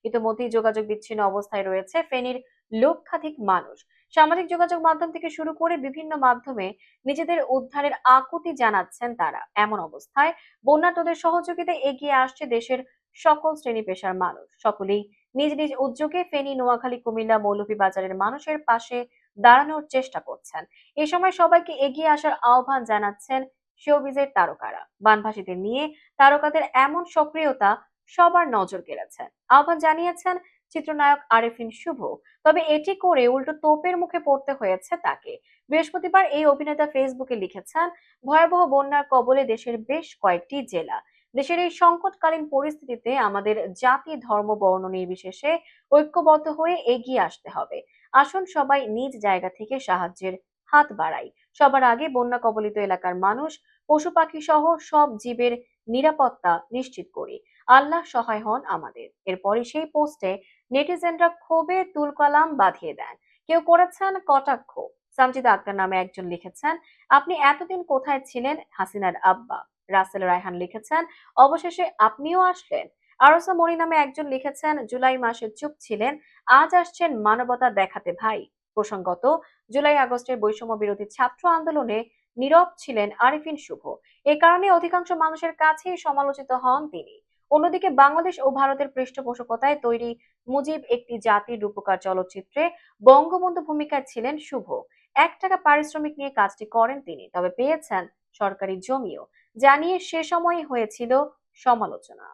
ইতিমধ্যেই যোগাযোগ বিচ্ছিন্ন অবস্থায় রয়েছে ফেনীর লক্ষাধিক মানুষ। সামাজিক যোগাযোগ মাধ্যম থেকে শুরু করে বিভিন্ন মাধ্যমে নিজেদের উদ্ধারের আকুতি জানাচ্ছেন তারা। এমন অবস্থায় বন্যার্তদের সহযোগিতায় এগিয়ে আসছে দেশের সকল শ্রেণী পেশার মানুষ। সকলেই নিজ নিজ উদ্যোগে ফেনী, নোয়াখালী, কুমিল্লা, মৌলভীবাজারের মানুষের পাশে দাঁড়ানোর চেষ্টা করছেন। এ সময় সবাইকে এগিয়ে আসার আহ্বান জানাচ্ছেন শোবিজের তারকারা। বানভাসীদের নিয়ে তারকাদের এমন সক্রিয়তা সবার নজর কেড়েছে। আহ্বান জানিয়েছেন চিত্রনায়ক আরেফিন শুভ। তবে এটি করে উল্টো তোপের মুখে পড়তে হয়েছে তাকে। বৃহস্পতিবার এই অভিনেতা ফেসবুকে লিখেছেন, ভয়াবহ বন্যার কবলে দেশের বেশ কয়েকটি জেলা। দেশের এই সংকটকালীন পরিস্থিতিতে আমাদের জাতি, ধর্ম, বর্ণ নির্বিশেষে ঐক্যবদ্ধ হয়ে এগিয়ে আসতে হবে। আসুন সবাই নিজ জায়গা থেকে সাহায্যের হাত বাড়াই। সবার আগে বন্যা কবলিত এলাকার মানুষ, পশু পাখি সহ সব জীবের নিরাপত্তা নিশ্চিত করি। আল্লাহ সহায় হন আমাদের। এরপরই সেই পোস্টে নেটিজেনরা ক্ষোভে তুলকালাম বাঁধিয়ে দেন। কেউ করেছেন কটাক্ষ। সামজিদা আক্তার নামে একজন লিখেছেন, আপনি এতদিন কোথায় ছিলেন হাসিনার আব্বা। রাসেল রায়হান লিখেছেন, অবশেষে আপনিও আসলেন। আরসা মনি নামে একজন লিখেছেন, জুলাই মাসে চুপ ছিলেন, আজ আসছেন মানবতা দেখাতে ভাই। প্রসঙ্গত, জুলাই আগস্টের বৈষম্য বিরোধী ছাত্র আন্দোলনে নীরব ছিলেন আরিফিন শুভ। এ কারণে অধিকাংশ মানুষের কাছেই সমালোচিত হন তিনি। অন্যদিকে বাংলাদেশ ও ভারতের পৃষ্ঠপোষকতায় তৈরি মুজিব একটি জাতির রূপকার চলচ্চিত্রে বঙ্গবন্ধু ভূমিকায় ছিলেন শুভ। ৳1 পারিশ্রমিক নিয়ে কাজটি করেন তিনি, তবে পেয়েছেন সরকারি জমিও, জানিয়ে সে সময়ই হয়েছিল সমালোচনা।